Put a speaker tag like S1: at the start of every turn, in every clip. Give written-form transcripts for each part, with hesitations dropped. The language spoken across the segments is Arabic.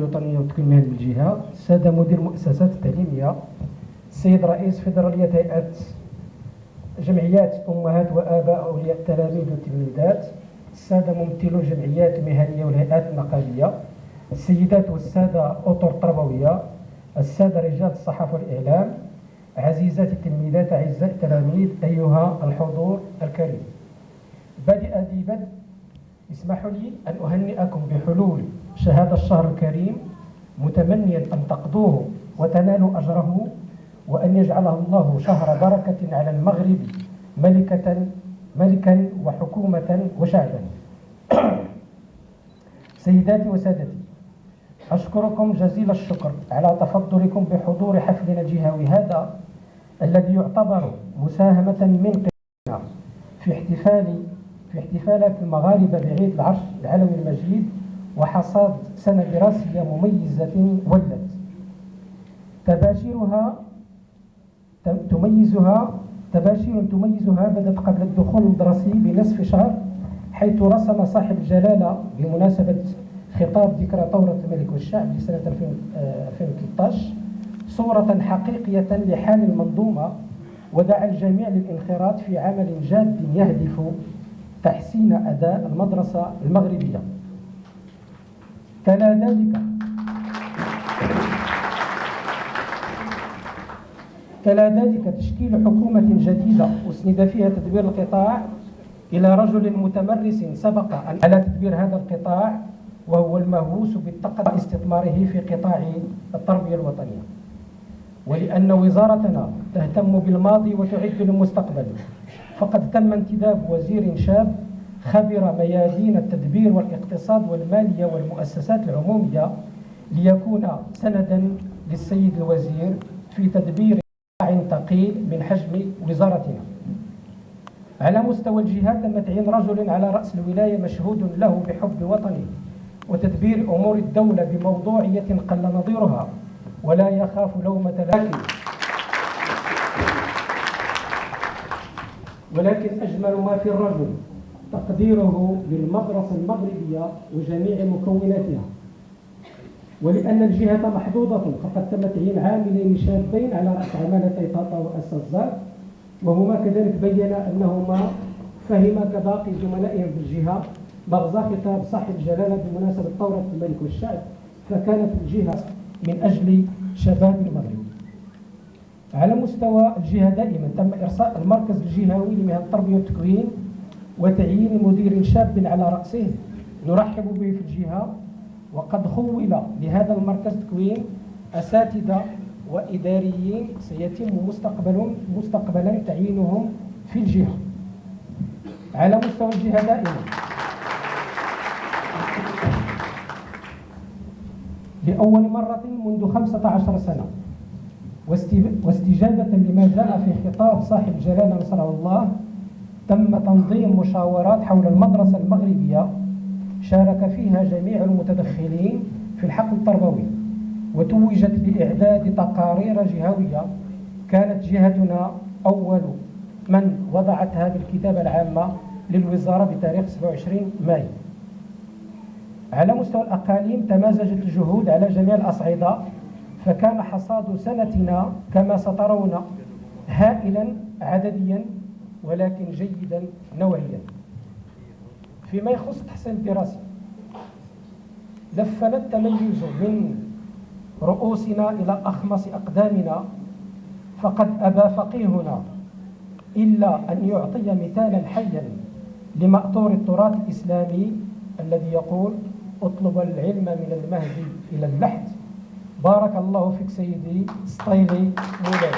S1: الوطنية والتكوين المهني بالجهة، السادة مدير المؤسسات التعليمية، السيد رئيس فيدرالية هيئة جمعيات أمهات وآباء أولياء التلاميذ والتلميذات، السادة ممثلو الجمعيات المهنية والهيئات النقابية، السيدات والسادة أطر التربوية، السادة رجال الصحافة والإعلام، عزيزات التلميذات أعزائي التلاميذ، أيها الحضور الكريم. بادئ ذي بدء اسمحوا لي أن أهنئكم بحلول شهادة الشهر الكريم، متمنيا أن تقضوه وتنالوا أجره، وأن يجعله الله شهر بركة على المغرب ملكا وحكومة وشعبا. سيداتي وسادتي، أشكركم جزيل الشكر على تفضلكم بحضور حفلنا الجهوي هذا، الذي يعتبر مساهمة من قبلنا في احتفالات المغاربة بعيد العرش العلوي المجيد، وحصاد سنة دراسية مميزة ولت تباشير تميزها بدت قبل الدخول الدراسي بنصف شهر، حيث رسم صاحب الجلالة بمناسبة خطاب ذكرى ثورة الملك والشعب لسنة 2013 صورة حقيقية لحال المنظومة، ودعا الجميع للانخراط في عمل جاد يهدف تحسين أداء المدرسة المغربية. تلا ذلك تشكيل حكومة جديدة أسند فيها تدبير القطاع إلى رجل متمرس سبق على تدبير هذا القطاع، وهو المهووس بالتقدم استثماره في قطاع التربية الوطنية. ولأن وزارتنا تهتم بالماضي وتعد للمستقبل، فقد تم انتداب وزير شاب خبر ميادين التدبير والاقتصاد والمالية والمؤسسات العمومية، ليكون سندا للسيد الوزير في تدبير قطاع ثقيل من حجم وزارتنا. على مستوى الجهات تم تعيين رجل على رأس الولاية مشهود له بحب وطنه وتدبير أمور الدولة بموضوعية قل نظيرها، ولا يخاف لومة لائم. ولكن أجمل ما في الرجل تقديره للمدرسة المغربية وجميع مكوناتها. ولأن الجهة محظوظة، فقد تم تعيين عاملين شابين على رأس عمالتي طاطا وأساسات، وهما كذلك بينا أنهما فهما كباقي زملائهم بالجهة مغزى خطاب صاحب الجلالة بمناسبة ثورة الملك والشعب، فكانت الجهة من أجل شباب المغرب. على مستوى الجهة دائما تم إرساء المركز الجهوي لمهن التربية والتكوين وتعيين مدير شاب على رأسه نرحب به في الجهة، وقد خول لهذا المركز التكوين أساتذة وإداريين سيتم مستقبلا تعيينهم في الجهة. على مستوى الجهة دائما لأول مرة منذ 15 سنة واستجابة لما جاء في خطاب صاحب الجلالة نصره الله، تم تنظيم مشاورات حول المدرسة المغربية شارك فيها جميع المتدخلين في الحقل التربوي، وتوجت بإعداد تقارير جهوية. كانت جهتنا أول من وضعتها بالكتابة العامة للوزارة بتاريخ 27 مايو. على مستوى الأقاليم تمازجت الجهود على جميع الأصعدة، فكان حصاد سنتنا كما سترون هائلا عدديا ولكن جيدا نوعيا. فيما يخص التحسين الدراسي، لفنا التميز من رؤوسنا إلى أخمص أقدامنا، فقد أبى فقيهنا إلا أن يعطي مثالا حيا لمأثور التراث الإسلامي الذي يقول: اطلب العلم من المهد إلى اللحد. بارك الله فيك سيدي سطيلي مولاي.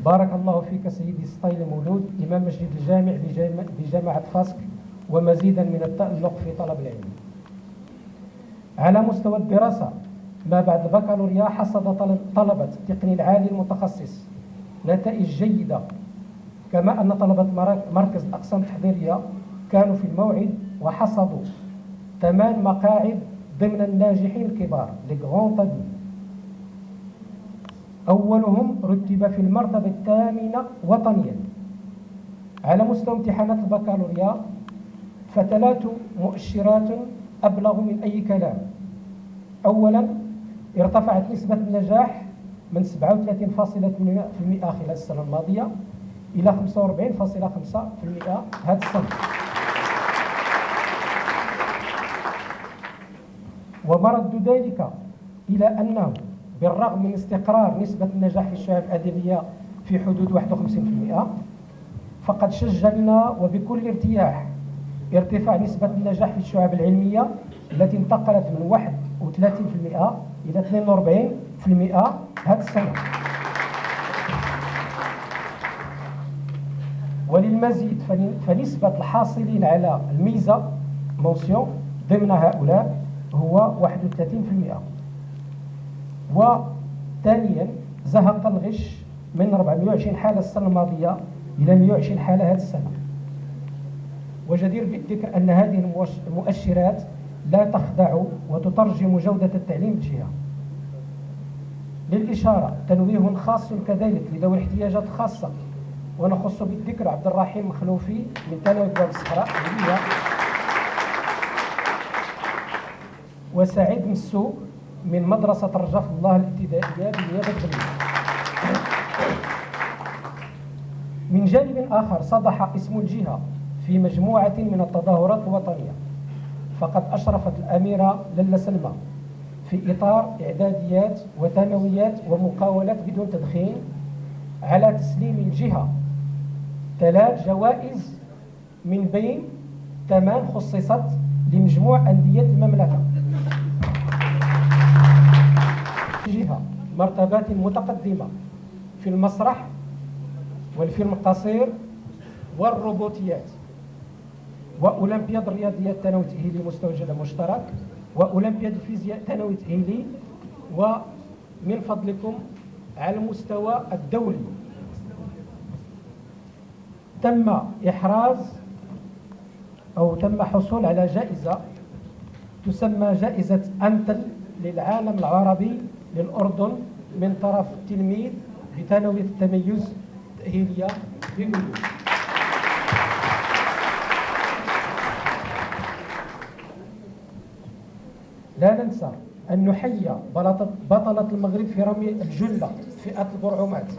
S1: بارك الله فيك سيدي سطيلي مولود، إمام مسجد الجامع بجامعة فاسك، ومزيدا من التألق في طلب العلم. على مستوى الدراسة، ما بعد البكالوريا حصد طلبة التقني العالي المتخصص نتائج جيدة، كما أن طلبة مركز الأقسام التحضيرية كانوا في الموعد وحصدوا 8 مقاعد ضمن الناجحين الكبار لغران. أولهم رتب في المرتبة الثامنة وطنيا. على مستوى امتحانات البكالوريا، فثلاث مؤشرات أبلغ من أي كلام. أولا، ارتفعت نسبة النجاح من 37.8% خلال السنة الماضية إلى 45.5% هذا السنة. ومرد ذلك إلى أنه بالرغم من استقرار نسبة النجاح في الشعب الأدبية في حدود 51%، فقد سجلنا وبكل ارتياح ارتفاع نسبة النجاح في الشعب العلمية التي انتقلت من 31% إلى 42% هذه السنة. وللمزيد فنسبة الحاصلين على الميزة موسيون ضمن هؤلاء هو 31%. وثانيا، زهق الغش من 420 حالة السنة الماضية إلى 120 حالة هذه السنة. وجدير بالذكر أن هذه المؤشرات لا تخدع وتترجم جودة التعليم الجهة. للإشارة تنويه خاص كذلك لذوي الاحتياجات الخاصة، ونخص بالذكر عبد الرحيم مخلوفي من ثانوي باب الصحراء، وسعيد مسو من مدرسة رجاء الله الابتدائية بنيابة بنية. من جانب آخر، صدح اسم الجهة في مجموعة من التظاهرات الوطنية، فقد أشرفت الأميرة للا سلمى في إطار إعداديات وثانويات ومقاولات بدون تدخين على تسليم الجهة 3 جوائز من بين 8 خصصت لمجموع أندية المملكة. جهة مرتبات متقدمة في المسرح والفيلم القصير والروبوتيات، وأولمبياد الرياضيات ثانوي تأهيلي مستوجب مشترك، وأولمبياد الفيزياء ثانوي تأهيلي. ومن فضلكم على المستوى الدولي تم إحراز أو تم حصول على جائزة تسمى جائزة أنتل للعالم العربي للأردن من طرف تلميذ بثانوية التميز التأهيلية بجلوس. لا ننسى أن نحيي بطلة المغرب في رمي الجلة فئة البرعومات،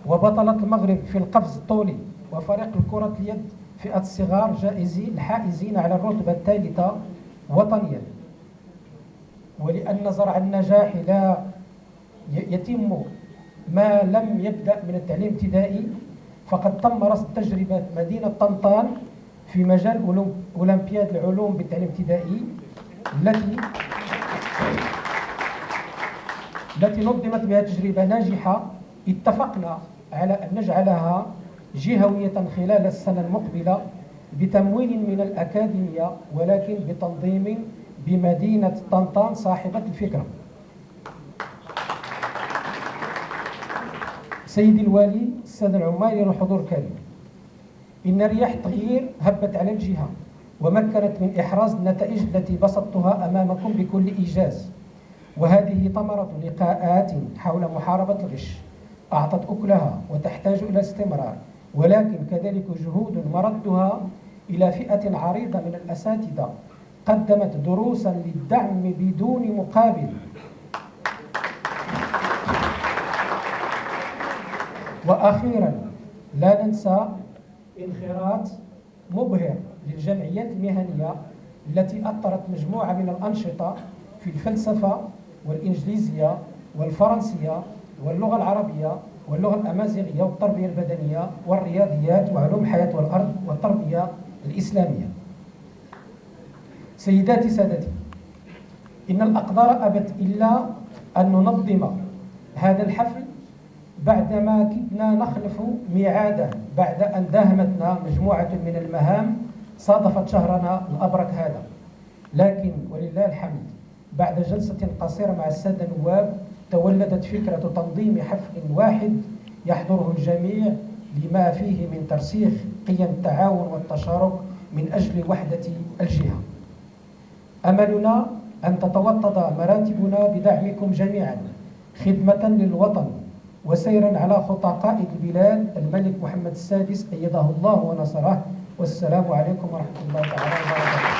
S1: وبطلة المغرب في القفز الطولي، وفريق الكرة اليد فئة الصغار الحائزين على الرتبة الثالثة وطنيا. ولأن زرع النجاح لا يتم ما لم يبدأ من التعليم الابتدائي، فقد تم رصد تجربة مدينة طنطان في مجال أولمبياد العلوم بالتعليم الابتدائي التي نظمت بها تجربة ناجحة. اتفقنا على أن نجعلها جهوية خلال السنة المقبلة بتمويل من الأكاديمية، ولكن بتنظيم بمدينة طنطان صاحبة الفكرة. سيدي الوالي، السادة العمال والحضور الكريم، إن رياح التغيير هبت على الجهة ومكنت من إحراز النتائج التي بسطتها أمامكم بكل إيجاز، وهذه ثمرة لقاءات حول محاربة الغش أعطت أكلها وتحتاج إلى استمرار، ولكن كذلك جهود مردها إلى فئة عريضة من الأساتذة قدمت دروسا للدعم بدون مقابل. وأخيرا، لا ننسى انخراط مبهر للجمعيات المهنية التي أطرت مجموعة من الأنشطة في الفلسفة والإنجليزية والفرنسية واللغة العربية واللغة الأمازيغية والتربية البدنية والرياضيات وعلوم الحياة والأرض والتربية الإسلامية. سيداتي سادتي، إن الأقدار أبت إلا أن ننظم هذا الحفل بعدما كدنا نخلف ميعاده بعد أن داهمتنا مجموعة من المهام صادفت شهرنا الأبرك هذا، لكن ولله الحمد بعد جلسة قصيرة مع السادة النواب تولدت فكرة تنظيم حفل واحد يحضره الجميع لما فيه من ترسيخ قيم التعاون والتشارك من أجل وحدة الجهة. أملنا أن تتوطد مراتبنا بدعمكم جميعا خدمة للوطن وسيرا على خطى قائد البلاد الملك محمد السادس أيده الله ونصره
S2: والسلام عليكم ورحمة الله تعالى وبركاته.